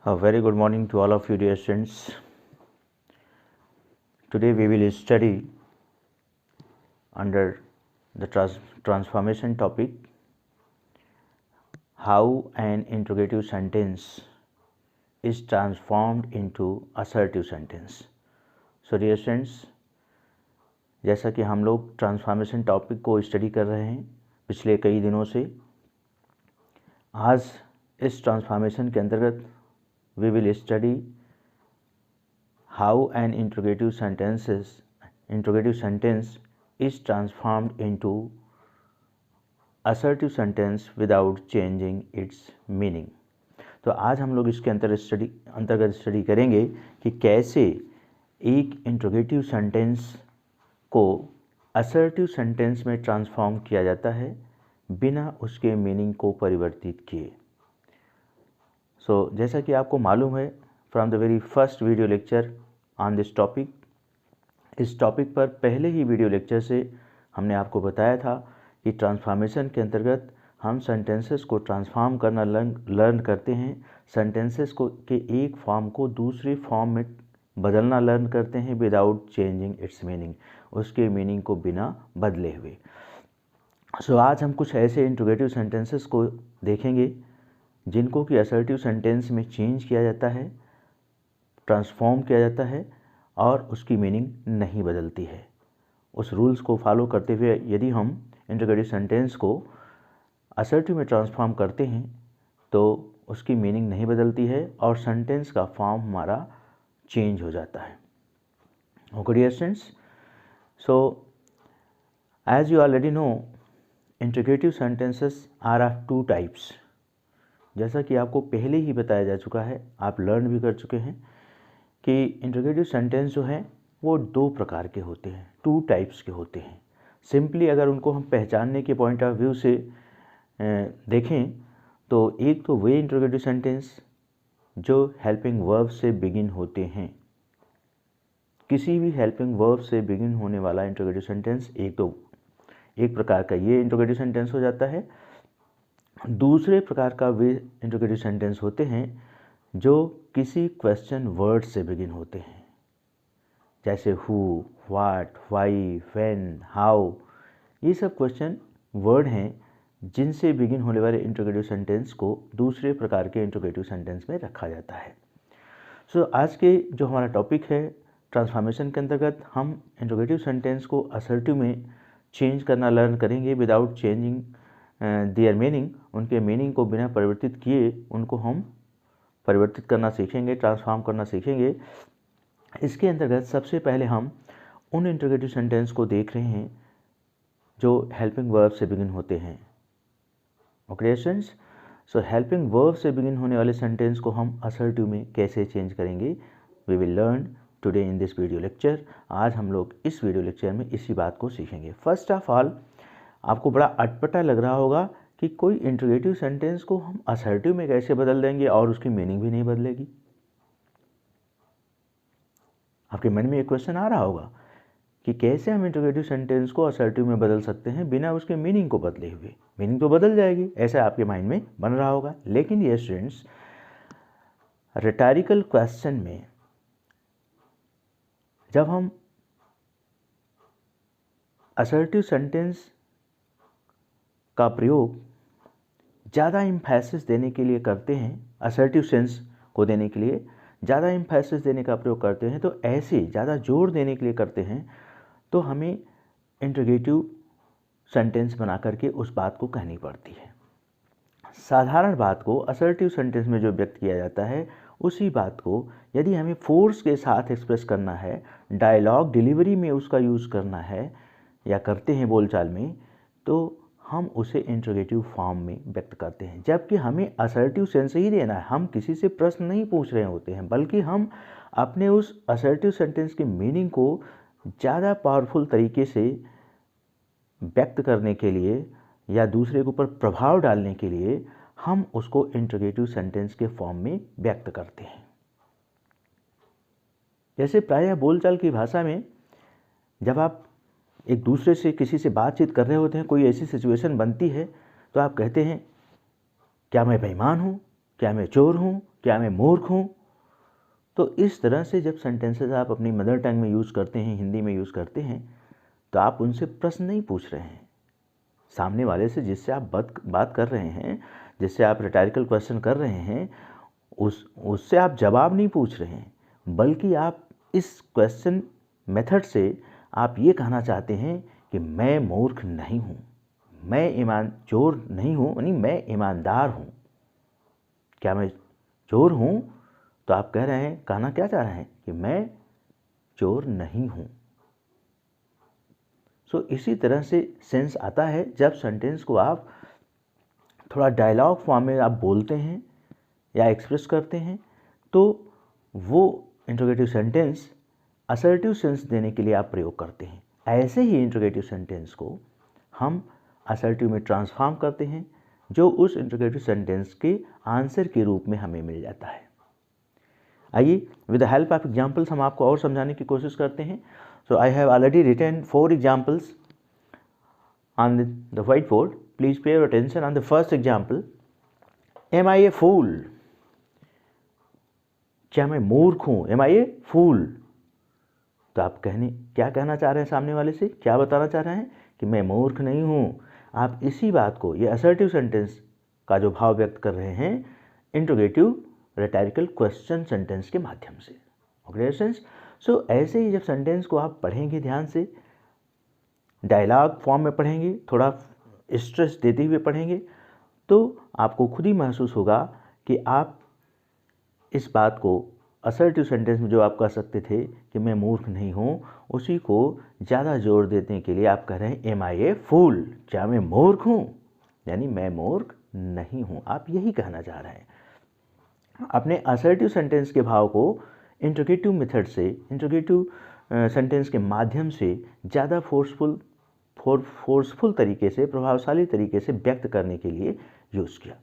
A very good morning to all of you, dear students. Today we will study under the transformation topic how an interrogative sentence is transformed into assertive sentence. So dear students, जैसा कि हम लोग transformation topic को study कर रहे हैं पिछले कई दिनों से, आज इस ट्रांसफॉर्मेशन के अंतर्गत we will study how an interrogative sentence is transformed into assertive sentence without changing its meaning. तो आज हम लोग इसके अंतर्गत स्टडी करेंगे कि कैसे एक इंट्रोगेटिव सेंटेंस को असर्टिव सेंटेंस में ट्रांसफॉर्म किया जाता है बिना उसके मीनिंग को परिवर्तित किए. जैसा कि आपको मालूम है from the very first video lecture on this topic, इस टॉपिक पर पहले ही वीडियो लेक्चर से हमने आपको बताया था कि ट्रांसफॉर्मेशन के अंतर्गत हम सेंटेंसेस को ट्रांसफॉर्म करना लर्न करते हैं. सेंटेंसेस को के एक फॉर्म को दूसरे फॉर्म में बदलना लर्न करते हैं विदाउट चेंजिंग इट्स मीनिंग, उसके मीनिंग को बिना बदले हुए. आज हम कुछ ऐसे इंट्रोगेटिव सेंटेंसेस को देखेंगे जिनको कि असर्टिव सेंटेंस में चेंज किया जाता है, ट्रांसफॉर्म किया जाता है और उसकी मीनिंग नहीं बदलती है. उस रूल्स को फॉलो करते हुए यदि हम इंट्रोगेटिव सेंटेंस को असर्टिव में ट्रांसफॉर्म करते हैं तो उसकी मीनिंग नहीं बदलती है और सेंटेंस का फॉर्म हमारा चेंज हो जाता है. Okay dear students, so as you already know, interrogative sentences are of two types. जैसा कि आपको पहले ही बताया जा चुका है, आप लर्न भी कर चुके हैं कि इंट्रोगेटिव सेंटेंस जो हैं वो दो प्रकार के होते हैं, टू टाइप्स के होते हैं. सिंपली अगर उनको हम पहचानने के पॉइंट ऑफ व्यू से देखें तो एक तो वे इंट्रोगेटिव सेंटेंस जो हेल्पिंग वर्ब से बिगिन होते हैं. किसी भी हेल्पिंग वर्ब से बिगिन होने वाला इंट्रोगेटिव सेंटेंस एक प्रकार का ये इंट्रोगेटिव सेंटेंस हो जाता है. दूसरे प्रकार का वे इंट्रोगेटिव सेंटेंस होते हैं जो किसी क्वेश्चन वर्ड से बिगिन होते हैं, जैसे who, what, why, when, how. ये सब क्वेश्चन वर्ड हैं जिनसे बिगिन होने वाले इंट्रोगेटिव सेंटेंस को दूसरे प्रकार के इंट्रोगेटिव सेंटेंस में रखा जाता है. आज के जो हमारा टॉपिक है ट्रांसफॉर्मेशन के अंतर्गत हम इंट्रोगेटिव सेंटेंस को असर्टिव में चेंज करना लर्न करेंगे विदाउट चेंजिंग देयर मीनिंग. उनके मीनिंग को बिना परिवर्तित किए उनको हम परिवर्तित करना सीखेंगे, ट्रांसफॉर्म करना सीखेंगे. इसके अंतर्गत सबसे पहले हम उन इंट्रोगेटिव सेंटेंस को देख रहे हैं जो हेल्पिंग वर्ब से बिगिन होते हैं. ओके स्टूडेंट्स, सो हेल्पिंग वर्ब से बिगिन होने वाले सेंटेंस को हम असर्टिव में कैसे चेंज करेंगे, we will learn today in this video lecture. आज हम लोग इस वीडियो लेक्चर में इसी बात को सीखेंगे. फर्स्ट ऑफ ऑल, आपको बड़ा अटपटा लग रहा होगा कि कोई इंट्रोगेटिव सेंटेंस को हम असर्टिव में कैसे बदल देंगे और उसकी मीनिंग भी नहीं बदलेगी. आपके मन में एक क्वेश्चन आ रहा होगा कि कैसे हम इंट्रोगेटिव सेंटेंस को असर्टिव में बदल सकते हैं बिना उसके मीनिंग को बदले हुए. मीनिंग तो बदल जाएगी, ऐसा आपके माइंड में बन रहा होगा. लेकिन ये स्टूडेंट्स, रिटोरिकल क्वेश्चन में जब हम असर्टिव सेंटेंस का प्रयोग ज़्यादा इम्फेसिस देने के लिए करते हैं, असर्टिव सेंस को देने के लिए ज़्यादा इम्फेसिस देने का प्रयोग करते हैं, तो ऐसे ज़्यादा जोर देने के लिए करते हैं तो हमें इंट्रोगेटिव सेंटेंस बना करके उस बात को कहनी पड़ती है. साधारण बात को असर्टिव सेंटेंस में जो व्यक्त किया जाता है उसी बात को यदि हमें फोर्स के साथ एक्सप्रेस करना है, डायलॉग डिलीवरी में उसका यूज़ करना है या करते हैं बोलचाल में, तो हम उसे इंट्रोगेटिव फॉर्म में व्यक्त करते हैं. जबकि हमें असर्टिव सेंस ही देना है, हम किसी से प्रश्न नहीं पूछ रहे होते हैं, बल्कि हम अपने उस असर्टिव सेंटेंस के मीनिंग को ज़्यादा पावरफुल तरीके से व्यक्त करने के लिए या दूसरे के ऊपर प्रभाव डालने के लिए हम उसको इंट्रोगेटिव सेंटेंस के फॉर्म में व्यक्त करते हैं. जैसे प्रायः बोलचाल की भाषा में जब आप एक दूसरे से किसी से बातचीत कर रहे होते हैं, कोई ऐसी सिचुएशन बनती है तो आप कहते हैं क्या मैं बेईमान हूँ, क्या मैं चोर हूँ, क्या मैं मूर्ख हूँ। तो इस तरह से जब सेंटेंसेस आप अपनी मदर टंग में यूज़ करते हैं, हिंदी में यूज़ करते हैं, तो आप उनसे प्रश्न नहीं पूछ रहे हैं। सामने वाले से जिससे आप बात कर रहे हैं, जिससे आप रिटॉरिकल क्वेश्चन कर रहे हैं, उससे आप जवाब नहीं पूछ रहे हैं, बल्कि आप इस क्वेश्चन मेथड से आप ये कहना चाहते हैं कि मैं मूर्ख नहीं हूँ, मैं चोर नहीं हूँ, यानी मैं ईमानदार हूँ। क्या मैं चोर हूँ? तो आप कह रहे हैं, कहना क्या चाह रहे हैं कि मैं चोर नहीं हूँ। सो इसी तरह से सेंस आता है जब सेंटेंस को आप थोड़ा डायलॉग फॉर्म में आप बोलते हैं या एक्सप्रेस करते हैं, तो वो इंट्रोगेटिव सेंटेंस असर्टिव सेंस देने के लिए आप प्रयोग करते हैं। ऐसे ही इंट्रोगेटिव सेंटेंस को हम असर्टिव में ट्रांसफॉर्म करते हैं, जो उस इंट्रोगेटिव सेंटेंस के आंसर के रूप में हमें मिल जाता है। आइए with the help of examples हम आपको और समझाने की कोशिश करते हैं। So I have already written 4 examples on the white board. Please pay your attention on the first example. Am I a fool? क्या मैं मूर्ख हूँ? Am I a fool? तो आप क्या कहना चाह रहे हैं सामने वाले से, क्या बताना चाह रहे हैं कि मैं मूर्ख नहीं हूँ। आप इसी बात को, ये असर्टिव सेंटेंस का जो भाव व्यक्त कर रहे हैं, इंट्रोगेटिव रिटॉरिकल क्वेश्चन सेंटेंस के माध्यम से। Okay sense. सो ऐसे ही जब सेंटेंस को आप पढ़ेंगे, ध्यान से डायलॉग फॉर्म में पढ़ेंगे, थोड़ा स्ट्रेस देते हुए पढ़ेंगे, तो आपको खुद ही महसूस होगा कि आप इस बात को असर्टिव सेंटेंस में जो आप कह सकते थे कि मैं मूर्ख नहीं हूँ, उसी को ज़्यादा जोर देने के लिए आप कह रहे हैं एम आई ए फूल? क्या मैं मूर्ख हूँ? यानी मैं मूर्ख नहीं हूँ, आप यही कहना चाह रहे हैं। अपने असर्टिव सेंटेंस के भाव को इंट्रोगेटिव मेथड से, इंट्रोगेटिव सेंटेंस के माध्यम से ज़्यादा फोर्सफुल तरीके से, प्रभावशाली तरीके से व्यक्त करने के लिए यूज़ किया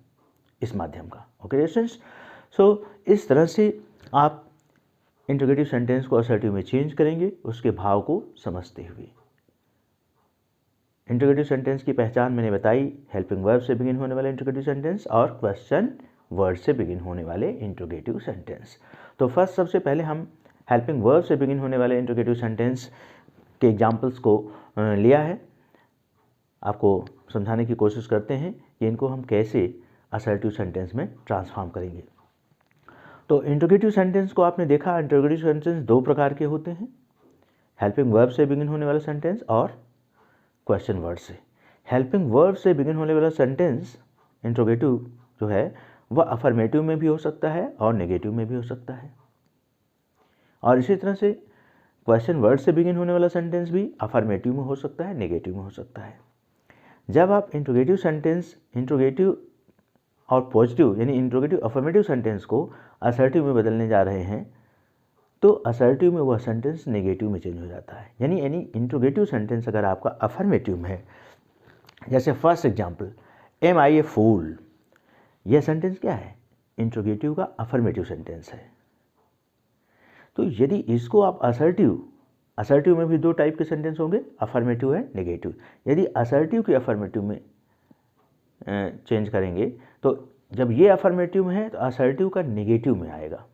इस माध्यम का। Okay students. सो इस तरह से आप इंट्रोगेटिव सेंटेंस को असर्टिव में चेंज करेंगे, उसके भाव को समझते हुए। इंट्रोगेटिव सेंटेंस की पहचान मैंने बताई, हेल्पिंग वर्ब से बिगिन होने वाले इंट्रोगेटिव सेंटेंस और क्वेश्चन वर्ड से बिगिन होने वाले इंट्रोगेटिव सेंटेंस। तो फर्स्ट सबसे पहले हम हेल्पिंग वर्ब से बिगिन होने वाले इंट्रोगेटिव सेंटेंस के एग्जाम्पल्स को लिया है, आपको समझाने की कोशिश करते हैं कि इनको हम कैसे असर्टिव सेंटेंस में ट्रांसफॉर्म करेंगे। तो इंट्रोगेटिव सेंटेंस को आपने देखा, इंट्रोगेटिव सेंटेंस 2 प्रकार के होते हैं, हेल्पिंग वर्ब से बिगिन होने वाला सेंटेंस और क्वेश्चन वर्ड से। हेल्पिंग वर्ब से बिगिन होने वाला सेंटेंस इंट्रोगेटिव जो है वह अफर्मेटिव में भी हो सकता है और नेगेटिव में भी हो सकता है, और इसी तरह से क्वेश्चन वर्ड से बिगिन होने वाला सेंटेंस भी अफर्मेटिव में हो सकता है, नेगेटिव में हो सकता है। जब आप इंट्रोगेटिव सेंटेंस, इंट्रोगेटिव और पॉजिटिव यानी इंट्रोगेटिव अफर्मेटिव सेंटेंस को असर्टिव में बदलने जा रहे हैं, तो असर्टिव में वह सेंटेंस नेगेटिव में चेंज हो जाता है। यानी इंट्रोगेटिव सेंटेंस अगर आपका अफर्मेटिव में है, जैसे first example am I a फूल, यह सेंटेंस क्या है? इंट्रोगेटिव का अफर्मेटिव सेंटेंस है। तो यदि इसको आप असर्टिव में भी 2 टाइप के सेंटेंस होंगे, अफर्मेटिव है, नेगेटिव। यदि असर्टिव की अफर्मेटिव में चेंज करेंगे, तो जब ये अफर्मेटिव में है तो असर्टिव का नेगेटिव में आएगा।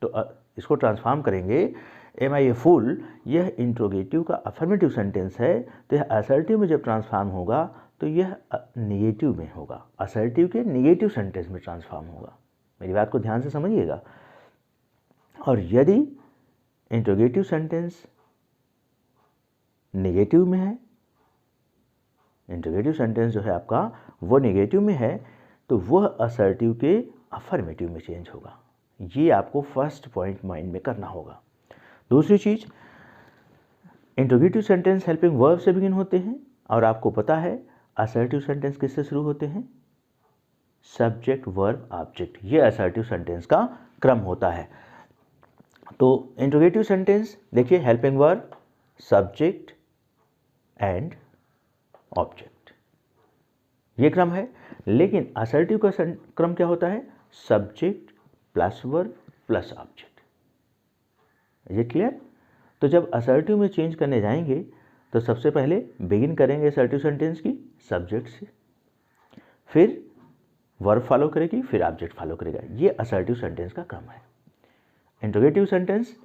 तो इसको ट्रांसफॉर्म करेंगे, एम आई ए फूल यह इंट्रोगेटिव का अफर्मेटिव सेंटेंस है, तो यह असर्टिव में जब ट्रांसफॉर्म होगा तो यह नेगेटिव में होगा, असर्टिव के नेगेटिव सेंटेंस में ट्रांसफॉर्म होगा। मेरी बात को ध्यान से समझिएगा। और यदि इंट्रोगेटिव सेंटेंस नेगेटिव में है, इंट्रोगेटिव सेंटेंस जो है आपका वो नेगेटिव में है, तो वह असर्टिव के अफर्मेटिव में चेंज होगा। ये आपको फर्स्ट पॉइंट माइंड में करना होगा। दूसरी चीज, इंट्रोगेटिव सेंटेंस हेल्पिंग वर्ब से बिगिन होते हैं, और आपको पता है असर्टिव सेंटेंस किससे शुरू होते हैं? सब्जेक्ट वर्ब ऑब्जेक्ट, ये असर्टिव सेंटेंस का क्रम होता है। तो इंट्रोगेटिव सेंटेंस देखिए, helping verb, subject and object, ये क्रम है। लेकिन असर्टिव का क्रम क्या होता है? Subject plus verb plus object. ये क्लियर? तो जब असर्टिव में चेंज करने जाएंगे तो सबसे पहले बिगिन करेंगे असर्टिव सेंटेंस की सब्जेक्ट से, फिर वर्ब फॉलो करेगी, फिर ऑब्जेक्ट फॉलो करेगा। ये असर्टिव सेंटेंस का क्रम है। इंट्रोगेटिव सेंटेंस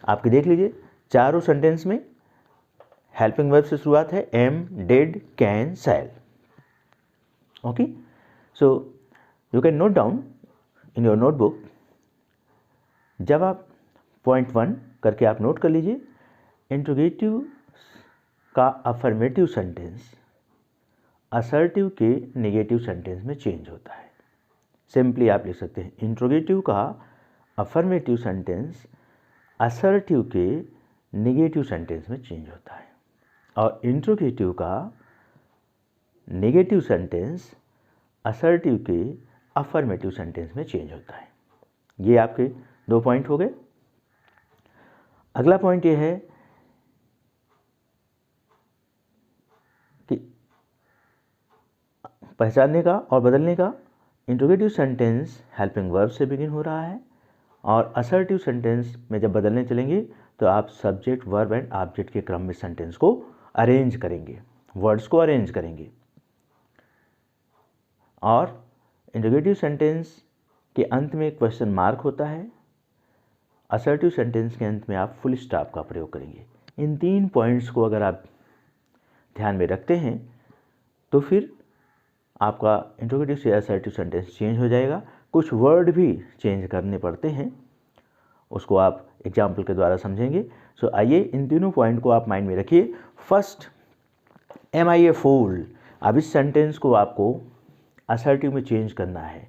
आपके देख लीजिए, चारों सेंटेंस में हेल्पिंग वर्ब से शुरुआत है, am, did, can, shall. Okay, so you can note down in your notebook. जब आप पॉइंट 1 करके आप नोट कर लीजिए, इंट्रोगेटिव का अफर्मेटिव सेंटेंस असर्टिव के नेगेटिव सेंटेंस में चेंज होता है। सिंपली आप लिख सकते हैं, इंट्रोगेटिव का अफर्मेटिव सेंटेंस असर्टिव के नेगेटिव सेंटेंस में चेंज होता है, और इंट्रोगेटिव का नेगेटिव सेंटेंस असर्टिव के अफर्मेटिव सेंटेंस में चेंज होता है। ये आपके 2 पॉइंट हो गए। अगला पॉइंट ये है कि पहचानने का और बदलने का। इंट्रोगेटिव सेंटेंस हेल्पिंग वर्ब से बिगिन हो रहा है, और असर्टिव सेंटेंस में जब बदलने चलेंगे तो आप सब्जेक्ट, वर्ब एंड ऑब्जेक्ट के क्रम में सेंटेंस को अरेंज करेंगे, वर्ड्स को अरेंज करेंगे। और इंट्रोगेटिव सेंटेंस के अंत में क्वेश्चन मार्क होता है, असर्टिव सेंटेंस के अंत में आप फुल स्टॉप का प्रयोग करेंगे। इन 3 पॉइंट्स को अगर आप ध्यान में रखते हैं तो फिर आपका इंट्रोगेटिव से असर्टिव सेंटेंस चेंज हो जाएगा। कुछ वर्ड भी चेंज करने पड़ते हैं, उसको आप एग्जाम्पल के द्वारा समझेंगे। सो आइए इन तीनों पॉइंट को आप माइंड में रखिए। फर्स्ट, एम आई ए फूल। अब इस सेंटेंस को आपको असर्टिव में चेंज करना है।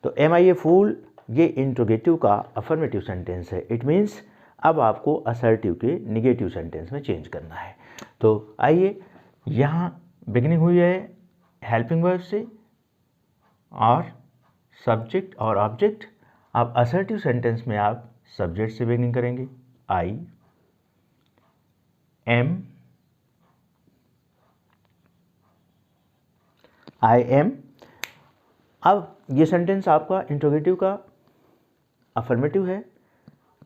तो एम आई ए फूल ये इंट्रोगेटिव का अफर्मेटिव सेंटेंस है। इट मीन्स अब आपको असर्टिव के निगेटिव सेंटेंस में चेंज करना है। तो आइए, यहाँ बिगिनिंग हुई है हेल्पिंग वर्ब से और सब्जेक्ट और ऑब्जेक्ट। अब असर्टिव सेंटेंस में आप सब्जेक्ट से बिगिनिंग करेंगे, आई एम। अब ये सेंटेंस आपका इंट्रोगेटिव का अफर्मेटिव है,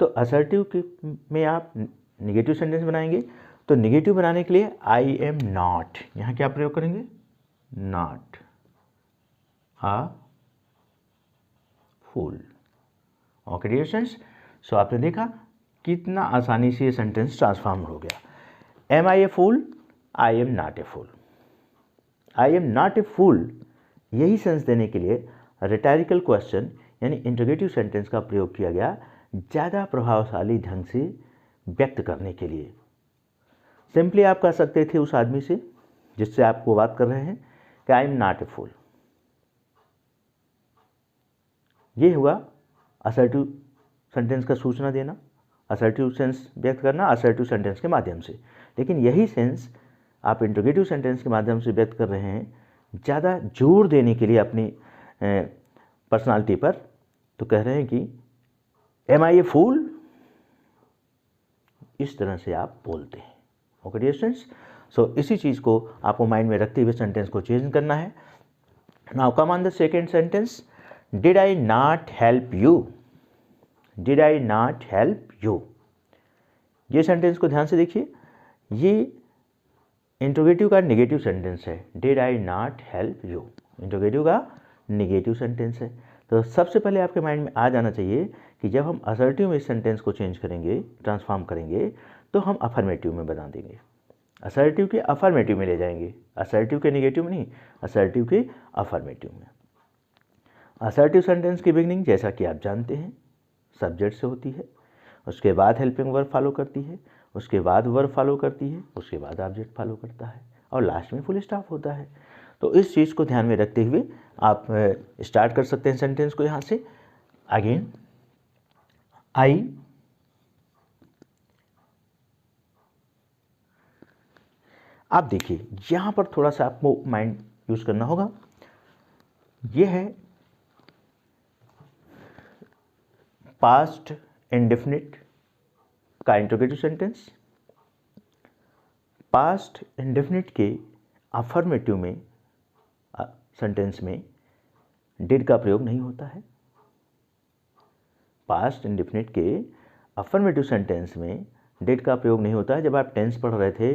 तो असर्टिव में आप निगेटिव सेंटेंस बनाएंगे। तो निगेटिव बनाने के लिए आई एम नॉट, यहाँ क्या प्रयोग करेंगे, not a fool. Okay dear students, so आपने देखा कितना आसानी से ये सेंटेंस ट्रांसफॉर्म हो गया। Am I a fool, I am not a fool. I am not a fool, यही सेंस देने के लिए रिटोरिकल क्वेश्चन यानी इंट्रोगेटिव सेंटेंस का प्रयोग किया गया, ज़्यादा प्रभावशाली ढंग से व्यक्त करने के लिए। सिंपली आप कह सकते थे उस आदमी से जिससे आपको बात कर रहे हैं कि आई एम नॉट ए फूल। ये हुआ असर्टिव सेंटेंस का सूचना देना, असर्टिव सेंस व्यक्त करना असर्टिव सेंटेंस के माध्यम से। लेकिन यही सेंस आप इंट्रोगेटिव सेंटेंस के माध्यम से व्यक्त कर रहे हैं ज़्यादा जोर देने के लिए अपनी पर्सनालिटी पर। तो कह रहे हैं कि एम आई ए फूल, इस तरह से आप बोलते हैं। ओके डियर स्टूडेंट्स, सो इसी चीज़ को आपको माइंड में रखते हुए सेंटेंस को चेंज करना है। Now come on the second sentence, did I not help you. Did I not help you, ये सेंटेंस को ध्यान से देखिए। ये इंट्रोगेटिव का नेगेटिव सेंटेंस है। Did I not help you interrogative का नेगेटिव सेंटेंस है। तो सबसे पहले आपके माइंड में आ जाना चाहिए कि जब हम असर्टिव में इस सेंटेंस को चेंज करेंगे, ट्रांसफॉर्म करेंगे, तो हम अफर्मेटिव में बना देंगे, असर्टिव के अफर्मेटिव में ले जाएंगे। असर्टिव के नेगेटिव में नहीं, असर्टिव के अफर्मेटिव में। असर्टिव सेंटेंस की बिगनिंग जैसा कि आप जानते हैं सब्जेक्ट से होती है, उसके बाद हेल्पिंग वर्ब फॉलो करती है, उसके बाद वर्ब फॉलो करती है, उसके बाद ऑब्जेक्ट फॉलो करता है, और लास्ट में फुल स्टॉप होता है। तो इस चीज़ को ध्यान में रखते हुए आप स्टार्ट कर सकते हैं सेंटेंस को। यहाँ से अगेन, आई आप देखिए यहाँ पर थोड़ा सा आपको माइंड यूज़ करना होगा। ये है पास्ट इंडेफिनिट का इंट्रोगेटिव सेंटेंस। पास्ट इंडेफिनिट के अफर्मेटिव में सेंटेंस में डिड का प्रयोग नहीं होता है। पास्ट इंडेफिनिट के अफर्मेटिव सेंटेंस में डिड का प्रयोग नहीं होता है। जब आप टेंस पढ़ रहे थे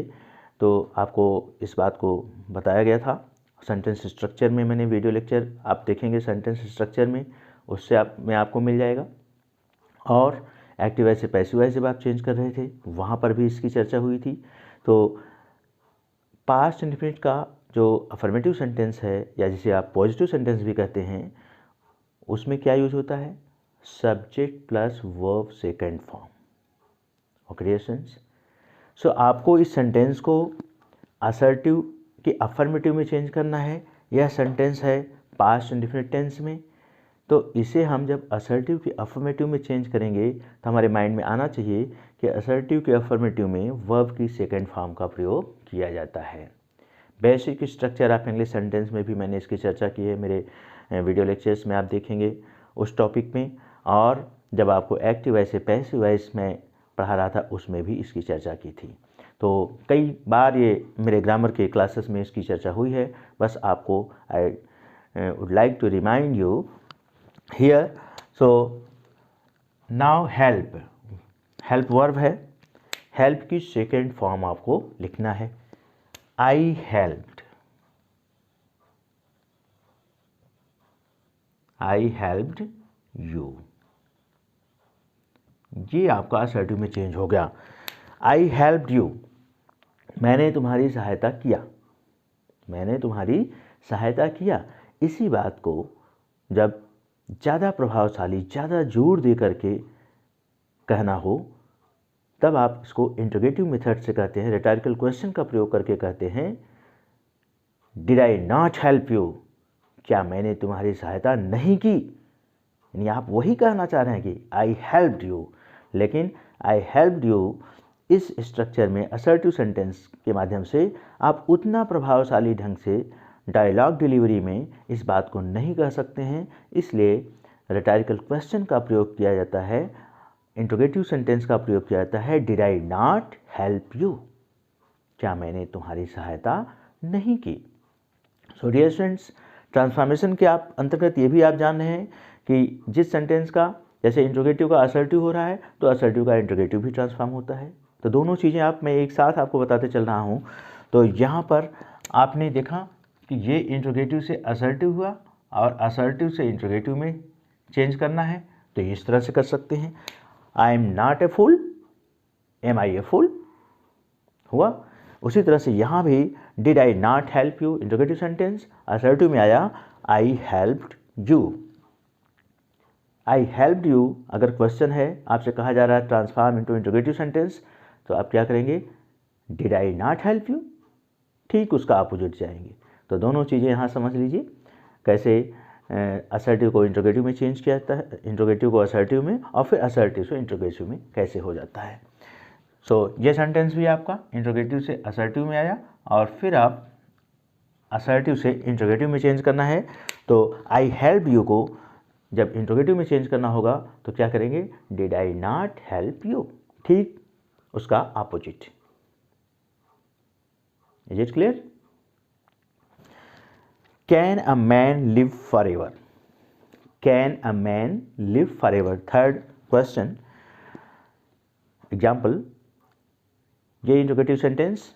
तो आपको इस बात को बताया गया था सेंटेंस स्ट्रक्चर में मैंने वीडियो लेक्चर आप देखेंगे सेंटेंस स्ट्रक्चर में, उससे में आपको मिल जाएगा। और एक्टिव वॉइस से पैसिव वॉइस जब आप चेंज कर रहे थे वहाँ पर भी इसकी चर्चा हुई थी। तो पास्ट इंडेफिनिट का जो अफर्मेटिव सेंटेंस है या जिसे आप पॉजिटिव सेंटेंस भी कहते हैं, उसमें क्या यूज होता है? Subject plus verb second form. Okay dear students, so आपको इस सेंटेंस को असर्टिव कि अफर्मेटिव में चेंज करना है। यह सेंटेंस है पास्ट इंडेफिनिट टेंस में, तो इसे हम जब असर्टिव की अफर्मेटिव में चेंज करेंगे तो हमारे माइंड में आना चाहिए कि असर्टिव के अफर्मेटिव में वर्ब की सेकंड फॉर्म का प्रयोग किया जाता है। Basic structure of English sentence में भी मैंने इसकी चर्चा की है, मेरे वीडियो लेक्चर्स में आप देखेंगे उस टॉपिक में। और जब आपको एक्टिव वॉइस से पैसिव वॉइस में पढ़ा रहा था उसमें भी इसकी चर्चा की थी। तो कई बार ये मेरे ग्रामर के क्लासेस में इसकी चर्चा हुई है। बस आपको I would like to remind you here. So now help, help verb है। हेल्प की सेकेंड फॉर्म आपको लिखना है I helped. I helped you, ये आपका असर्टिव में चेंज हो गया। आई हेल्प्ड यू, मैंने तुम्हारी सहायता किया, मैंने तुम्हारी सहायता किया। इसी बात को जब ज़्यादा प्रभावशाली, ज़्यादा जोर दे करके कहना हो तब आप इसको इंटरोगेटिव मेथड से कहते हैं, रिटॉरिकल क्वेश्चन का प्रयोग करके कहते हैं did I not help you, क्या मैंने तुम्हारी सहायता नहीं की। यानी आप वही कहना चाह रहे हैं कि आई हेल्प्ड यू, लेकिन आई हेल्प्ड यू इस स्ट्रक्चर में असर्टिव सेंटेंस के माध्यम से आप उतना प्रभावशाली ढंग से डायलॉग डिलीवरी में इस बात को नहीं कह सकते हैं। इसलिए रिटॉरिकल क्वेश्चन का प्रयोग किया जाता है, इंटरोगेटिव सेंटेंस का प्रयोग किया जाता है did I not help you, क्या मैंने तुम्हारी सहायता नहीं की। सो डियर स्टूडेंट्स, ट्रांसफॉर्मेशन के आप अंतर्गत ये भी आप जान रहे हैं कि जिस सेंटेंस का जैसे इंटरोगेटिव का असर्टिव हो रहा है तो असर्टिव का इंटरोगेटिव भी ट्रांसफॉर्म होता है। तो दोनों चीज़ें आप मैं एक साथ आपको बताते चल रहा हूँ। तो यहाँ पर आपने देखा कि ये इंटरोगेटिव से असर्टिव हुआ और असर्टिव से इंटरोगेटिव में चेंज करना है तो इस तरह से कर सकते हैं। I am not a fool, am I a fool हुआ। उसी तरह से यहाँ भी did I not help you, interrogative sentence, assertive में आया I helped you. I helped you अगर क्वेश्चन है, आपसे कहा जा रहा है ट्रांसफॉर्म इनटू इंटरोगेटिव सेंटेंस, तो आप क्या करेंगे? Did I not help you, ठीक उसका अपोजिट जाएंगे। तो दोनों चीज़ें यहाँ समझ लीजिए कैसे असर्टिव को इंटरोगेटिव में चेंज किया जाता है, इंटरोगेटिव को असर्टिव में, और फिर असर्टिव से इंटरोगेटिव में कैसे हो जाता है। सो ये सेंटेंस भी आपका इंटरोगेटिव से असर्टिव में आया और फिर आप असर्टिव से इंटरोगेटिव में चेंज करना है। तो आई हेल्प यू को जब इंटरोगेटिव में चेंज करना होगा तो क्या करेंगे? Did I not help you, ठीक उसका opposite. Is it clear? Can a man live for ever, can a man live for ever, third question. Example, ये इंटरोगेटिव सेंटेंस,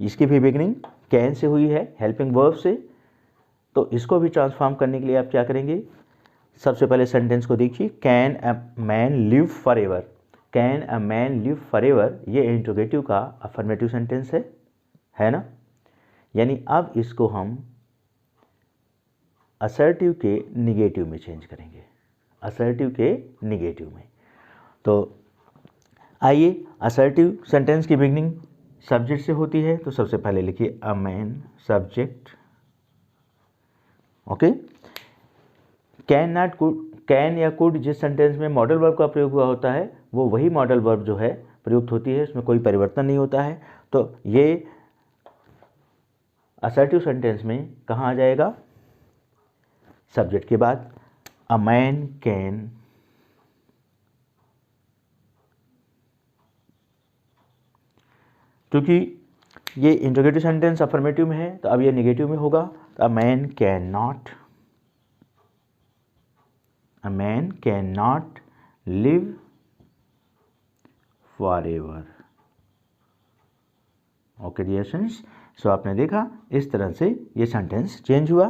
इसकी भी बिगनिंग कैन से हुई है, हेल्पिंग वर्ब से। तो इसको भी ट्रांसफॉर्म करने के लिए आप क्या करेंगे? सबसे पहले सेंटेंस को देखिए, can a man live for ever, can a man live for ever, ये इंटरोगेटिव का अफर्मेटिव सेंटेंस है ना। यानी अब इसको हम असर्टिव के निगेटिव में चेंज करेंगे, असर्टिव के निगेटिव में। तो आइए, असर्टिव सेंटेंस की बिगनिंग सब्जेक्ट से होती है, तो सबसे पहले लिखिए a man, subject, okay. Can not, could, can या कुड जिस सेंटेंस में मॉडल वर्ब का प्रयोग हुआ होता है वो वही मॉडल वर्ब जो है प्रयुक्त होती है, इसमें कोई परिवर्तन नहीं होता है। तो ये असर्टिव सेंटेंस में कहाँ आ जाएगा? सब्जेक्ट के बाद। अ मैन कैन, क्योंकि ये इंटरोगेटिव सेंटेंस अफर्मेटिव में है तो अब ये निगेटिव में होगा। A man can not, a man cannot live forever. Okay dear students, सो आपने देखा इस तरह से ये सेंटेंस चेंज हुआ।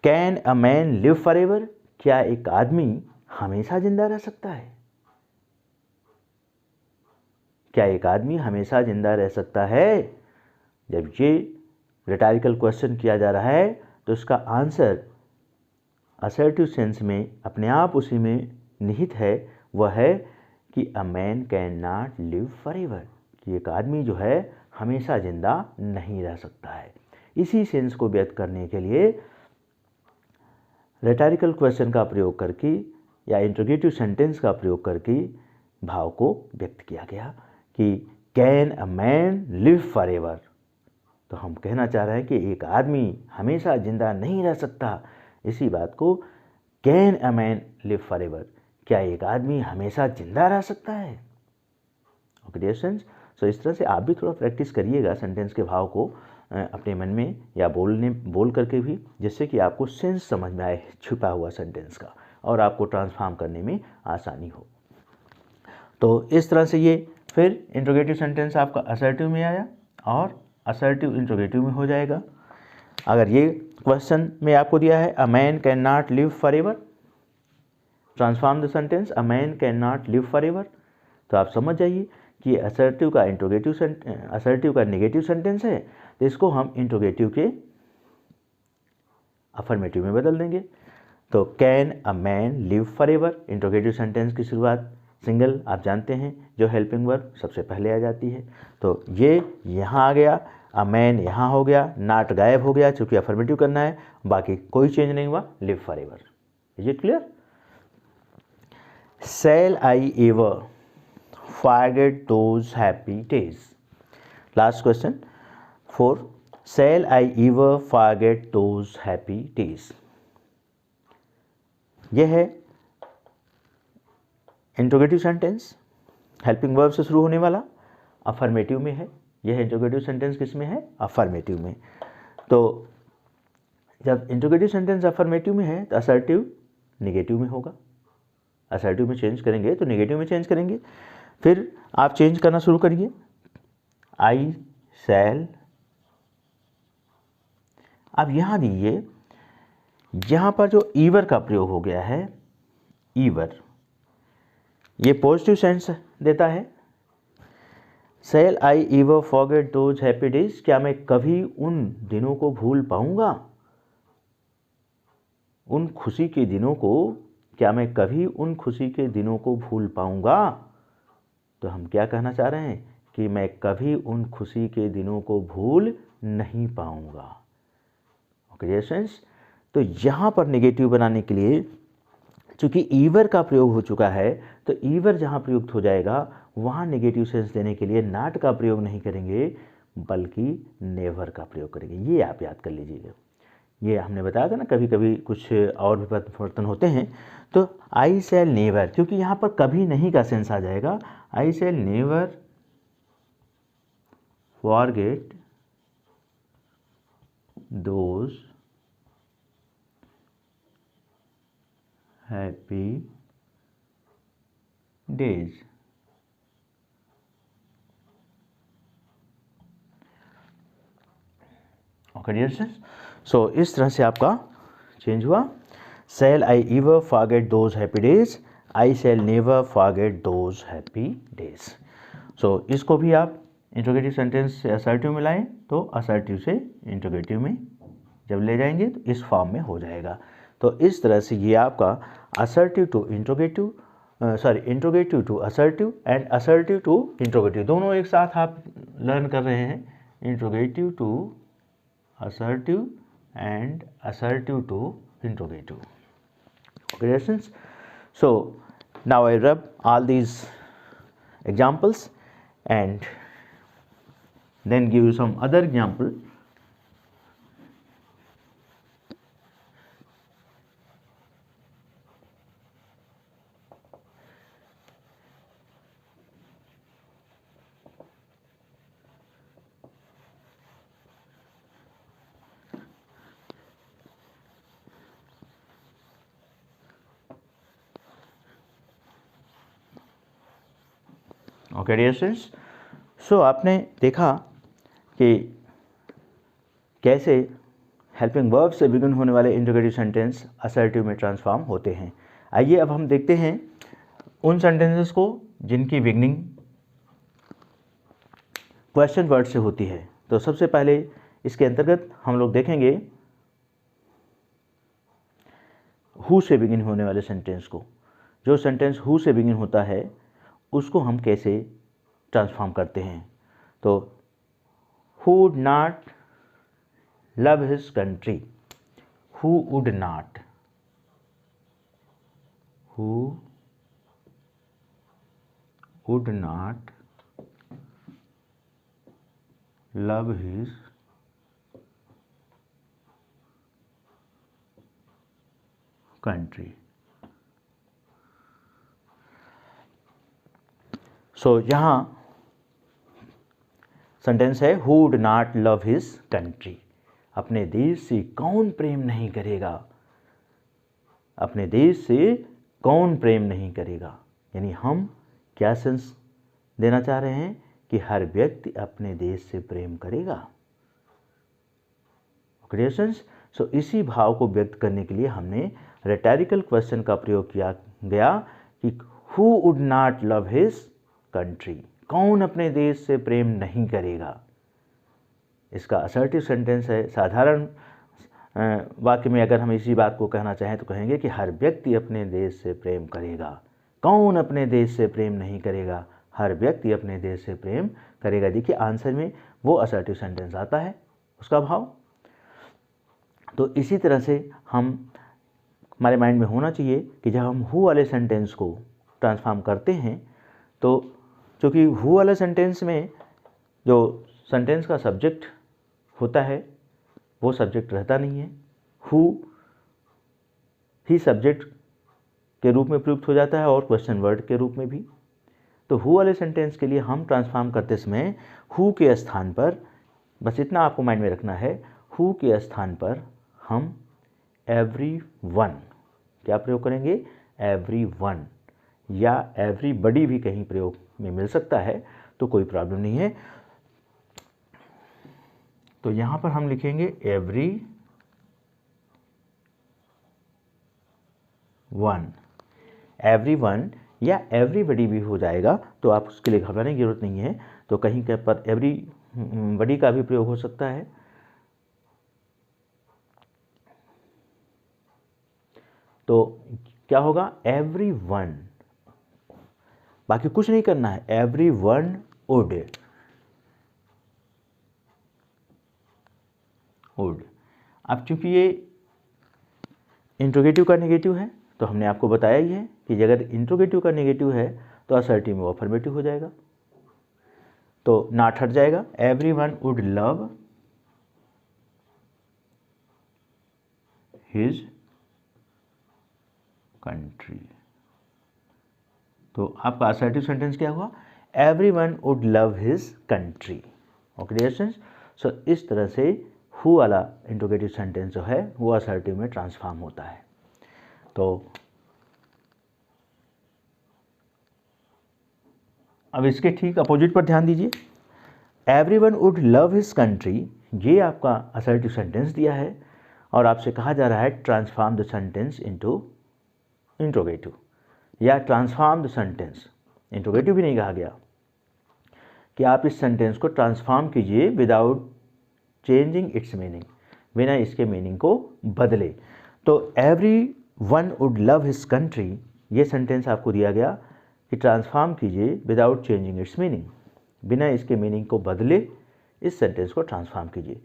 Can a man live forever, क्या एक आदमी हमेशा जिंदा रह सकता है? क्या एक आदमी हमेशा जिंदा रह सकता है? जब ये रिटॉरिकल क्वेश्चन किया जा रहा है तो इसका आंसर असर्टिव सेंस में अपने आप उसी में निहित है, वह है कि a man can not live forever, कि एक आदमी जो है हमेशा जिंदा नहीं रह सकता है। इसी सेंस को व्यक्त करने के लिए रिटॉरिकल क्वेश्चन का प्रयोग करके या इंट्रोगेटिव सेंटेंस का प्रयोग करके भाव को व्यक्त किया गया कि can a man live forever. तो हम कहना चाह रहे हैं कि एक आदमी हमेशा जिंदा नहीं रह सकता। इसी बात को can a man live forever, क्या एक आदमी हमेशा जिंदा रह सकता है? ओके डियर स्टूडेंट्स, सो इस तरह से आप भी थोड़ा प्रैक्टिस करिएगा सेंटेंस के भाव को अपने मन में या बोल करके भी, जिससे कि आपको सेंस समझ में आए छुपा हुआ सेंटेंस का और आपको ट्रांसफॉर्म करने में आसानी हो। तो इस तरह से ये फिर इंट्रोगेटिव सेंटेंस आपका असर्टिव में आया और असर्टिव इंट्रोगेटिव में हो जाएगा। अगर ये क्वेश्चन में आपको दिया है a man can not live forever, transform the sentence a man can not live forever, तो आप समझ जाइए कि असर्टिव का असर्टिव का नेगेटिव सेंटेंस है, तो इसको हम इंट्रोगेटिव के अफर्मेटिव में बदल देंगे। तो can a man live forever, interrogative sentence की शुरुआत सिंगल आप जानते हैं, जो हेल्पिंग वर्ब सबसे पहले आ जाती है। तो ये यहाँ आ गया, अ मैन यहाँ हो गया, नॉट गायब हो गया चूंकि अफर्मेटिव करना है, बाकी कोई चेंज नहीं हुआ, live forever. Is it clear? Shall I ever forget those happy days? Last question 4. Shall I ever forget those happy days? यह है इंट्रोगेटिव सेंटेंस, हेल्पिंग वर्ब से शुरू होने वाला, अफर्मेटिव में है। यह इंट्रोगेटिव सेंटेंस किस में है? अफर्मेटिव में। तो जब इंट्रोगेटिव सेंटेंस अफर्मेटिव में है तो असर्टिव नेगेटिव में होगा। असर्टिव में चेंज करेंगे तो नेगेटिव में चेंज करेंगे। फिर आप चेंज करना शुरू करिए, आई शैल। अब यहाँ दीजिए, यहाँ पर जो ईवर का प्रयोग हो गया है, ईवर, ये पॉजिटिव सेंस देता है। शैल आई ईवर फॉरगेट दोज हैप्पी डेज, क्या मैं कभी उन दिनों को भूल पाऊंगा? उन खुशी के दिनों को, क्या मैं कभी उन खुशी के दिनों को भूल पाऊंगा? तो हम क्या कहना चाह रहे हैं कि मैं कभी उन खुशी के दिनों को भूल नहीं पाऊंगा। ओके फ्रेंड्स, तो यहाँ पर नेगेटिव बनाने के लिए चूंकि ईवर का प्रयोग हो चुका है, तो ईवर जहाँ प्रयुक्त हो जाएगा वहाँ नेगेटिव सेंस देने के लिए नॉट का प्रयोग नहीं करेंगे, बल्कि नेवर का प्रयोग करेंगे। ये आप याद कर लीजिएगा। ये हमने बताया था ना, कभी कभी कुछ और भी परिवर्तन होते हैं। तो आई शैल नेवर, क्योंकि यहाँ पर कभी नहीं का सेंस आ जाएगा, I shall never forget those happy days. Okay dear friends, so इस तरह से आपका चेंज हुआ। Shall I ever forget those happy days, I shall never forget those happy days. So इसको भी आप इंट्रोगेटिव सेंटेंस से असर्टिव में लाएं तो असर्टिव से इंट्रोगेटिव में जब ले जाएंगे तो इस फॉर्म में हो जाएगा। तो इस तरह से ये आपका assertive to interrogative, interrogative to assertive and assertive to interrogative, दोनों एक साथ आप लर्न कर रहे हैं। Interrogative to assertive and assertive to interrogative. Okay, students. So now I rub all these examples and then give you some other example. Okay dear students, so आपने देखा कि कैसे हेल्पिंग वर्ब से बिगिन होने वाले इंट्रोगेटिव सेंटेंस असर्टिव में transform होते हैं। आइए अब हम देखते हैं उन सेंटेंसेस को जिनकी बिगनिंग क्वेश्चन वर्ड से होती है। तो सबसे पहले इसके अंतर्गत हम लोग देखेंगे हु से बिगिन होने वाले सेंटेंस को। जो सेंटेंस हु से बिगिन होता है उसको हम कैसे ट्रांसफॉर्म करते हैं। तो who would not love his country, who would not, who would not love his country. So यहाँ सेंटेंस है who would not love his country. अपने देश से कौन प्रेम नहीं करेगा, अपने देश से कौन प्रेम नहीं करेगा। यानी हम क्या सेंस देना चाह रहे हैं कि हर व्यक्ति अपने देश से प्रेम करेगा। क्रिएशंस। सो इसी भाव को व्यक्त करने के लिए हमने रेटोरिकल क्वेश्चन का प्रयोग किया गया कि who would not love his country, कौन अपने देश से प्रेम नहीं करेगा। इसका असर्टिव सेंटेंस है। साधारण वाक्य में अगर हम इसी बात को कहना चाहें तो कहेंगे कि हर व्यक्ति अपने देश से प्रेम करेगा। कौन अपने देश से प्रेम नहीं करेगा, हर व्यक्ति अपने देश से प्रेम करेगा। देखिए आंसर में वो असर्टिव सेंटेंस आता है, उसका भाव। तो इसी तरह से हमारे माइंड में होना चाहिए कि जब हम हु वाले सेंटेंस को ट्रांसफॉर्म करते हैं तो क्योंकि हु वाले सेंटेंस में जो सेंटेंस का सब्जेक्ट होता है वो सब्जेक्ट रहता नहीं है, हु ही सब्जेक्ट के रूप में प्रयुक्त हो जाता है और क्वेश्चन वर्ड के रूप में भी। तो हु वाले सेंटेंस के लिए हम ट्रांसफॉर्म करते समय हु के स्थान पर, बस इतना आपको माइंड में रखना है, हु के स्थान पर हम एवरीवन क्या प्रयोग करेंगे, एवरीवन या एवरीबडी भी कहीं प्रयोग में मिल सकता है, तो कोई प्रॉब्लम नहीं है। तो यहाँ पर हम लिखेंगे एवरीवन या एवरीबडी भी हो जाएगा, तो आप उसके लिए घबराने की जरूरत नहीं है। तो कहीं के पर एवरीबडी का भी प्रयोग हो सकता है। तो क्या होगा, एवरीवन, बाकी कुछ नहीं करना है, एवरीवन वुड। अब चूंकि ये इंट्रोगेटिव का नेगेटिव है तो हमने आपको बताया ही है कि अगर इंट्रोगेटिव का नेगेटिव है तो असर्टिव में वो अफर्मेटिव हो जाएगा, तो नॉट हट जाएगा। Everyone would love his country. तो आपका असर्टिव सेंटेंस क्या हुआ, everyone would love his country. Okay dear students, so इस तरह से हु वाला इंट्रोगेटिव सेंटेंस जो है वो असर्टिव में ट्रांसफॉर्म होता है। तो अब इसके ठीक अपोजिट पर ध्यान दीजिए। Everyone would love his country, ये आपका असर्टिव सेंटेंस दिया है और आपसे कहा जा रहा है transform the sentence into interrogative या ट्रांसफॉर्म द सेंटेंस। इंट्रोगेटिव भी नहीं कहा गया कि आप इस सेंटेंस को ट्रांसफॉर्म कीजिए विदाउट चेंजिंग इट्स मीनिंग, बिना इसके मीनिंग को बदले। तो everyone would love his country, ये सेंटेंस आपको दिया गया कि ट्रांसफॉर्म कीजिए विदाउट चेंजिंग इट्स मीनिंग, बिना इसके मीनिंग को बदले इस सेंटेंस को ट्रांसफॉर्म कीजिए।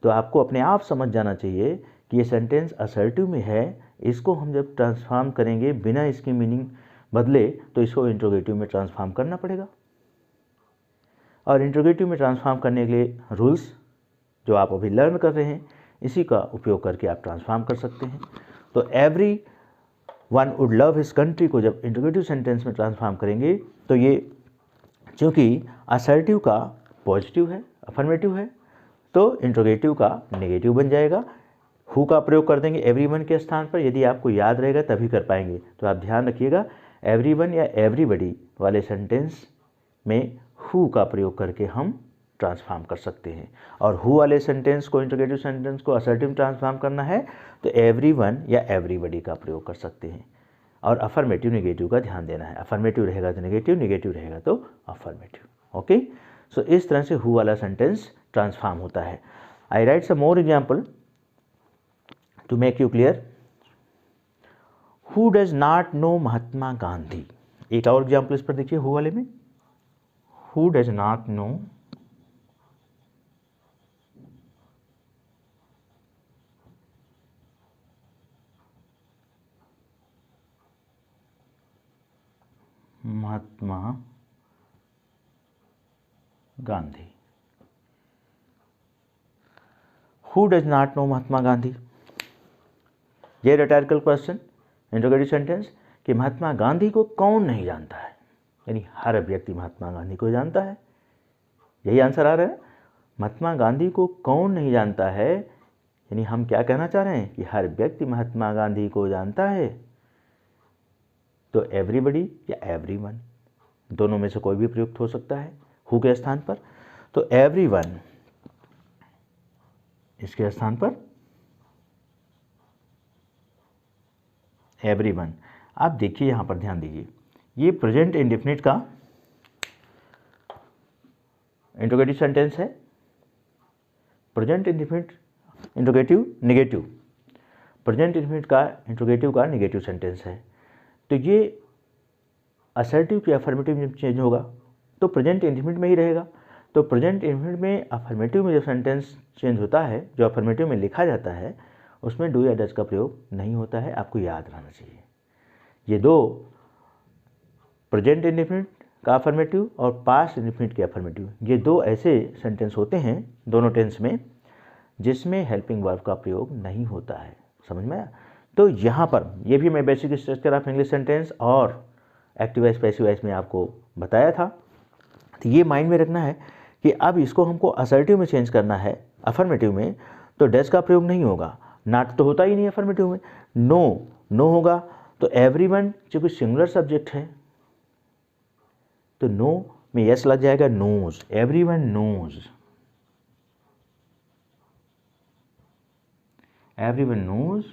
तो आपको अपने आप समझ जाना चाहिए कि ये सेंटेंस असर्टिव में है, इसको हम जब ट्रांसफॉर्म करेंगे बिना इसकी मीनिंग बदले तो इसको इंट्रोगेटिव में ट्रांसफॉर्म करना पड़ेगा। और इंट्रोगेटिव में ट्रांसफॉर्म करने के लिए रूल्स जो आप अभी लर्न कर रहे हैं इसी का उपयोग करके आप ट्रांसफॉर्म कर सकते हैं। तो everyone would love his country को जब इंट्रोगेटिव सेंटेंस में ट्रांसफॉर्म करेंगे तो ये चूँकि असर्टिव का पॉजिटिव है, अफर्मेटिव है, तो इंट्रोगेटिव का नेगेटिव बन जाएगा। हु का प्रयोग कर देंगे एवरीवन के स्थान पर, यदि आपको याद रहेगा तभी कर पाएंगे। तो आप ध्यान रखिएगा, एवरीवन या एवरीबडी वाले सेंटेंस में हु का प्रयोग करके हम ट्रांसफॉर्म कर सकते हैं। और हु वाले सेंटेंस को, इंटरोगेटिव सेंटेंस को असर्टिव में ट्रांसफॉर्म करना है तो एवरीवन या एवरीबॉडी का प्रयोग कर सकते हैं। और अफर्मेटिव नेगेटिव का ध्यान देना है, अफर्मेटिव रहेगा तो नेगेटिव, नेगेटिव रहेगा तो अफर्मेटिव। ओके, सो इस तरह से हु वाला सेंटेंस ट्रांसफॉर्म होता है। I write some more example to make you clear. Who does not know Mahatma Gandhi. एक और एग्जाम्पल इस पर देखिए हु वाले में, who does not know Mahatma Gandhi. Who does not know Mahatma Gandhi, ये रिटॉरिकल क्वेश्चन, इंटरोगेटिव सेंटेंस कि महात्मा गांधी को कौन नहीं जानता है, यानी हर व्यक्ति महात्मा गांधी को जानता है। यही आंसर आ रहा है, महात्मा गांधी को कौन नहीं जानता है, यानी हम क्या कहना चाह रहे हैं कि हर व्यक्ति महात्मा गांधी को जानता है। तो एवरीबॉडी या एवरीवन, दोनों में से कोई भी प्रयुक्त हो सकता है हु के स्थान पर। तो एवरीवन इसके स्थान पर एवरीवन। आप देखिए यहां पर ध्यान दीजिए, ये प्रेजेंट इंडेफिनिट का इंटरोगेटिव सेंटेंस है। Present indefinite interrogative negative, present indefinite का इंटरोगेटिव का नेगेटिव सेंटेंस है। तो ये असर्टिव की अफर्मेटिव में चेंज होगा तो प्रेजेंट इंडेफिनिट में ही रहेगा। तो प्रेजेंट इंडेफिनिट में अफर्मेटिव में जब सेंटेंस चेंज होता है, जो अफर्मेटिव में लिखा जाता है, उसमें डू या डज का प्रयोग नहीं होता है, आपको याद रहना चाहिए। ये दो, प्रेजेंट इंडेफिनिट का अफर्मेटिव और पास्ट इंडेफिनिट के अफर्मेटिव, ये दो ऐसे सेंटेंस होते हैं दोनों टेंस में जिसमें हेल्पिंग वर्ब का प्रयोग नहीं होता है। समझ में आया? तो यहाँ पर ये भी मैं basic structure of English sentence और एक्टिव वाइज पैसिव वाइज में आपको बताया था। तो ये माइंड में रखना है कि अब इसको हमको असर्टिव में चेंज करना है, अफर्मेटिव में, तो डज का प्रयोग नहीं होगा। नॉट तो होता ही नहीं अफर्मेटिव में, नो होगा। तो एवरीवन चूंकि सिंगुलर सब्जेक्ट है तो नो में यस लग जाएगा, knows, everyone knows, everyone knows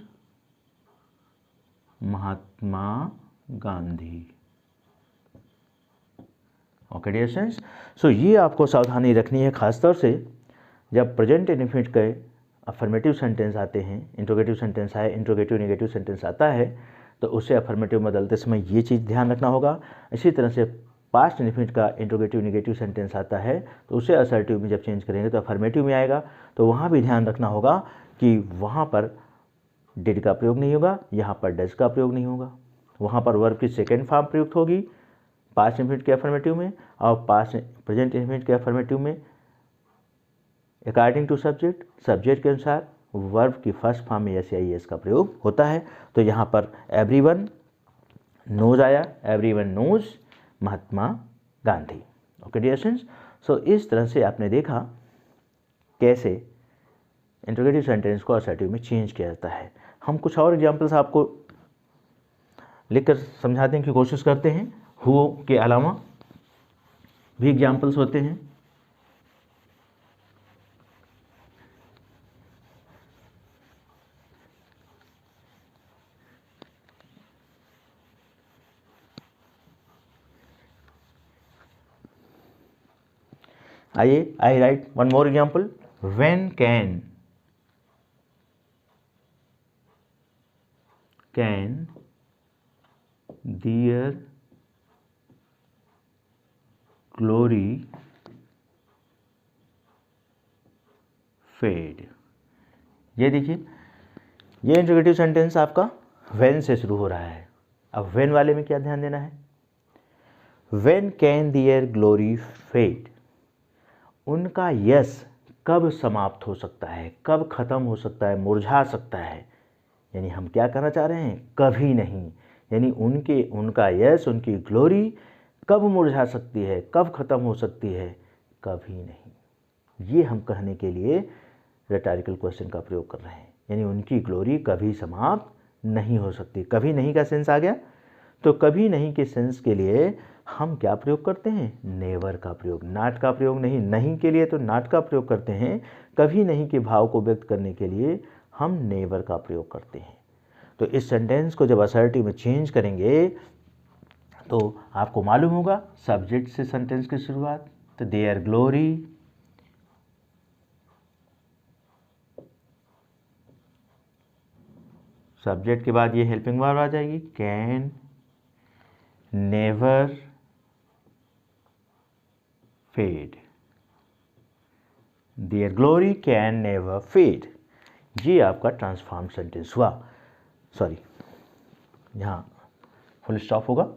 Mahatma Gandhi. Okay dear students, so ये आपको सावधानी रखनी है, खासतौर से जब प्रेजेंट इंडेफिनिट के अफर्मेटिव सेंटेंस आते हैं, इंट्रोगेटिव सेंटेंस आए, इंट्रोगेटिव नेगेटिव सेंटेंस आता है, तो उसे अफर्मेटिव में बदलते समय ये चीज़ ध्यान रखना होगा। इसी तरह से पास्ट इंडेफिनिट का इंट्रोगेटिव नेगेटिव सेंटेंस आता है तो उसे असर्टिव में जब चेंज करेंगे तो अफर्मेटिव में आएगा। तो वहाँ भी ध्यान रखना होगा कि वहाँ पर डिड का प्रयोग नहीं होगा, यहाँ पर डज का प्रयोग नहीं होगा। वहाँ पर वर्ब की सेकेंड फॉर्म प्रयुक्त होगी पास्ट इंडेफिनिट के अफर्मेटिव में, और पास्ट प्रेजेंट इंडेफिनिट के अफर्मेटिव में अकॉर्डिंग टू सब्जेक्ट, सब्जेक्ट के अनुसार वर्ब की फर्स्ट फॉर्म में एस या एस का प्रयोग होता है। तो यहाँ पर एवरीवन नोज आया, everyone knows Mahatma Gandhi. Okay dear students, so इस तरह से आपने देखा कैसे इंट्रोगेटिव सेंटेंस को असर्टिव में चेंज किया जाता है। हम कुछ और एग्जाम्पल्स आपको लिखकर समझाने की कोशिश करते हैं। हु के अलावा भी एग्जाम्पल्स होते हैं। आइए, I write one more example. When can their glory fade. ये देखिए, ये इंट्रोगेटिव सेंटेंस आपका व्हेन से शुरू हो रहा है। अब व्हेन वाले में क्या ध्यान देना है? When can their glory fade, उनका यश कब समाप्त हो सकता है, कब खत्म हो सकता है, मुरझा सकता है। यानी हम क्या कहना चाह रहे हैं? कभी नहीं। यानी उनका यश, उनकी ग्लोरी कब मुरझा सकती है, कब खत्म हो सकती है? कभी नहीं। ये हम कहने के लिए रेटोरिकल क्वेश्चन का प्रयोग कर रहे हैं। यानी उनकी ग्लोरी कभी समाप्त नहीं हो सकती। कभी नहीं का सेंस आ गया। तो कभी नहीं के सेंस के लिए हम क्या प्रयोग करते हैं? नेवर का प्रयोग, नॉट का प्रयोग नहीं। नहीं के लिए तो नॉट का प्रयोग करते हैं, कभी नहीं के भाव को व्यक्त करने के लिए हम नेवर का प्रयोग करते हैं। तो इस सेंटेंस को जब असर्टिव में चेंज करेंगे तो आपको मालूम होगा सब्जेक्ट से सेंटेंस की शुरुआत, तो देयर ग्लोरी, सब्जेक्ट के बाद ये हेल्पिंग वर्ब आ जाएगी, can never fade, their glory can never fade. ये आपका ट्रांसफॉर्म सेंटेंस हुआ। सॉरी, यहाँ फुल स्टॉप होगा।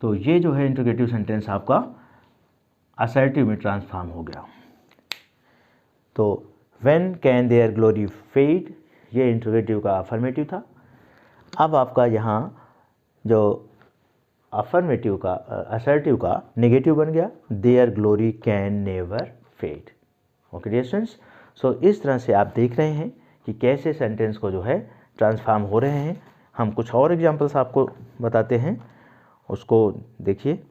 तो ये जो है इंट्रोगेटिव सेंटेंस आपका असर्टिव में ट्रांसफॉर्म हो गया। तो when can their glory fade, ये इंट्रोगेटिव का अफर्मेटिव था। अब आपका यहाँ जो अफर्मेटिव का असर्टिव का नेगेटिव बन गया, their glory can never fade. Okay dear students, so इस तरह से आप देख रहे हैं कि कैसे सेंटेंस को जो है ट्रांसफॉर्म हो रहे हैं। हम कुछ और एग्जांपल्स आपको बताते हैं, उसको देखिए।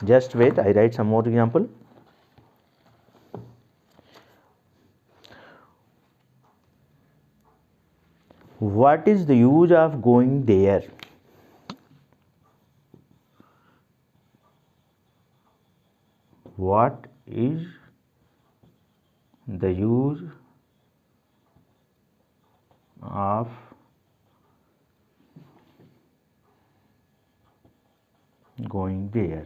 Just wait, I write some more example. What is the use of going there? What is the use of going there?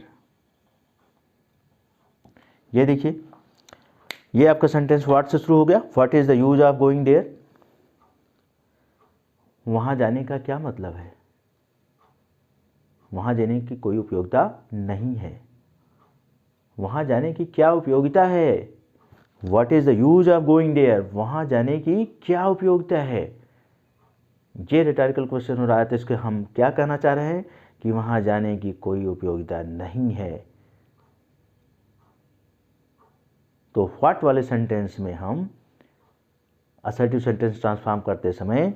ये देखिए, ये आपका सेंटेंस व्हाट से शुरू हो गया, what is the use of going there. वहां जाने का क्या मतलब है? वहां जाने की कोई उपयोगिता नहीं है। वहां जाने की क्या उपयोगिता है? What is the use of going there, वहां जाने की क्या उपयोगिता है? ये रिटोरिकल क्वेश्चन हो रहा है, तो इसके हम क्या कहना चाह रहे हैं कि वहां जाने की कोई उपयोगिता नहीं है। तो व्हाट वाले सेंटेंस में हम असर्टिव सेंटेंस ट्रांसफॉर्म करते समय,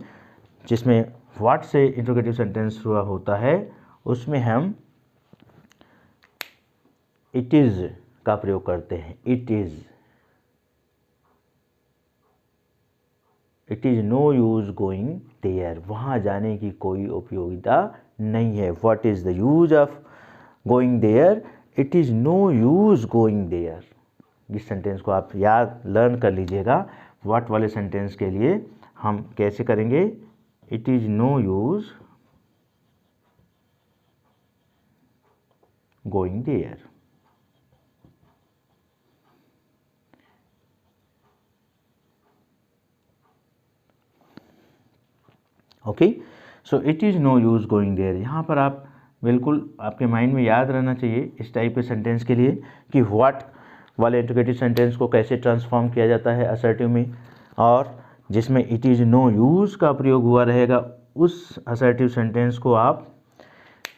जिसमें व्हाट से इंट्रोगेटिव सेंटेंस शुरू होता है, उसमें हम इट इज का प्रयोग करते हैं। It is no use going there, वहां जाने की कोई उपयोगिता नहीं है। What is the use of going there, it is no use going there. इस सेंटेंस को आप याद लर्न कर लीजिएगा। व्हाट वाले सेंटेंस के लिए हम कैसे करेंगे, it is no use going there. Okay, so it is no use going there. यहाँ पर आप बिल्कुल आपके माइंड में याद रहना चाहिए इस टाइप के सेंटेंस के लिए कि व्हाट वाले इंट्रोगेटिव सेंटेंस को कैसे ट्रांसफॉर्म किया जाता है असर्टिव में, और जिसमें इट इज़ नो यूज़ का प्रयोग हुआ रहेगा, उस असर्टिव सेंटेंस को आप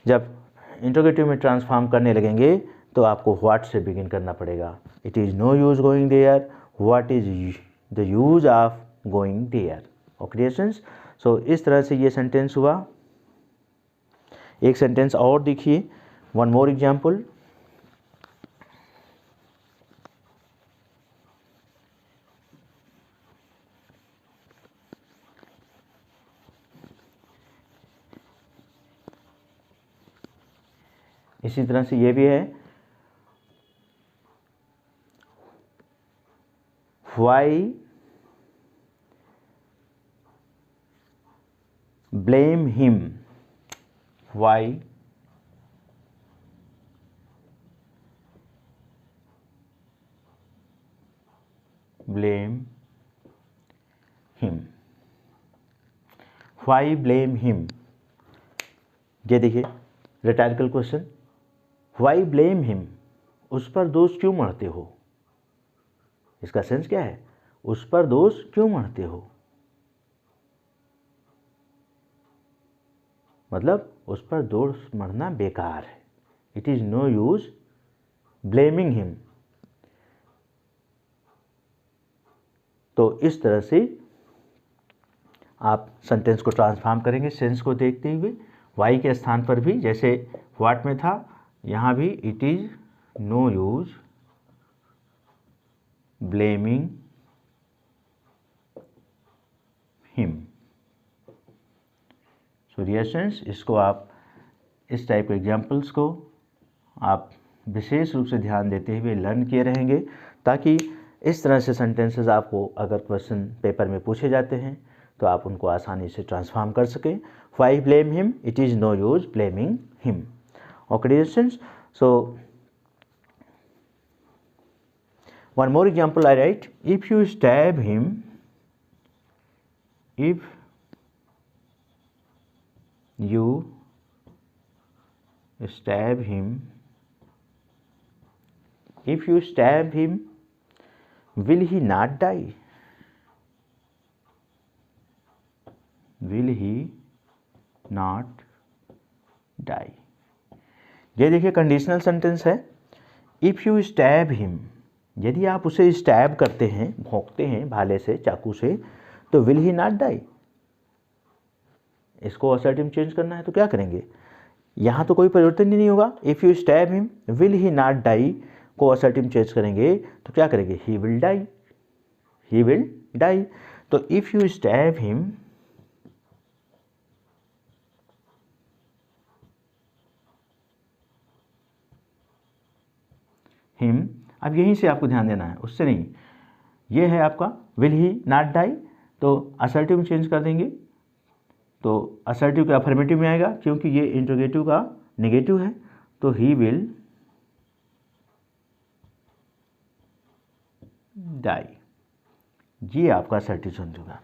जब इंट्रोगेटिव में ट्रांसफॉर्म करने लगेंगे तो आपको व्हाट से बिगिन करना पड़ेगा। It is no use going there, what is the use of going there. Okay dear students, so इस तरह से ये सेंटेंस हुआ। एक सेंटेंस और देखिए, वन मोर एग्जाम्पल। इसी तरह से ये भी है, why blame him, why blame him, why blame him. ये देखिए rhetorical question, why blame him, उस पर दोष क्यों मढ़ते हो। इसका सेंस क्या है, उस पर दोष क्यों मढ़ते हो, मतलब उस पर दोष मढ़ना बेकार है। It is no use blaming him, तो इस तरह से आप सेंटेंस को ट्रांसफॉर्म करेंगे सेंस को देखते हुए। वाई के स्थान पर भी जैसे व्हाट में था, यहाँ भी it is no use blaming him. So dear students, इसको आप इस टाइप के एग्जाम्पल्स को आप विशेष रूप से ध्यान देते हुए लर्न किए रहेंगे, ताकि इस तरह से सेंटेंसेस आपको अगर क्वेश्चन पेपर में पूछे जाते हैं तो आप उनको आसानी से ट्रांसफॉर्म कर सकें। Why blame him, it is no use blaming him. Okay dear students, so one more example I write, if you stab him, if you stab him, if you stab him, will he not die? Will he not die? ये देखिए conditional sentence है। If you stab him, यदि आप उसे stab करते हैं, भोंकते हैं भाले से, चाकू से, तो विल ही नॉट डाई। इसको असर्टिव चेंज करना है तो क्या करेंगे, यहाँ तो कोई परिवर्तन ही नहीं होगा। If you stab him will he not die को असर्टिव चेंज करेंगे तो क्या करेंगे, he will die, he will die. तो इफ़ यू स्टैब हिम, अब यहीं से आपको ध्यान देना है, उससे नहीं। ये है आपका विल ही नॉट डाई, तो असर्टिव में चेंज कर देंगे तो असर्टिव के अफर्मेटिव में आएगा, क्योंकि ये इंट्रोगेटिव का नेगेटिव है, तो ही विल डाई। ये आपका असर्टिव चेंज होगा।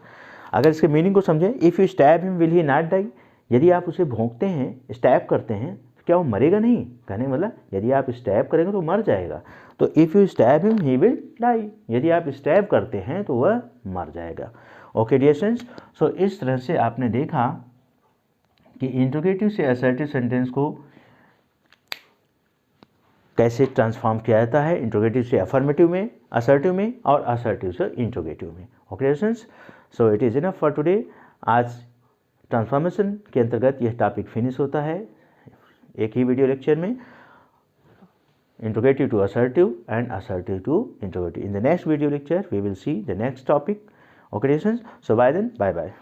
अगर इसके मीनिंग को समझें, if you stab him will he not die, यदि आप उसे भोंकते हैं, स्टैब करते हैं, तो क्या वो मरेगा नहीं? कहने मतलब यदि आप स्टैब करेंगे तो मर जाएगा। तो if you stab him he will die, यदि आप स्टैब करते हैं तो वह मर जाएगा। ओके डियर स्टूडेंट्स, सो इस तरह से आपने देखा कि इंट्रोगेटिव से असर्टिव सेंटेंस को कैसे ट्रांसफॉर्म किया जाता है, इंट्रोगेटिव से अफर्मेटिव में, असर्टिव में, और असर्टिव से इंट्रोगेटिव में। Okay dear students, so it is enough for today. आज ट्रांसफॉर्मेशन के अंतर्गत यह टॉपिक फिनिश होता है एक ही वीडियो लेक्चर में, interrogative to assertive and assertive to interrogative. In the next video lecture we will see the next topic. Okay, so bye then, bye bye.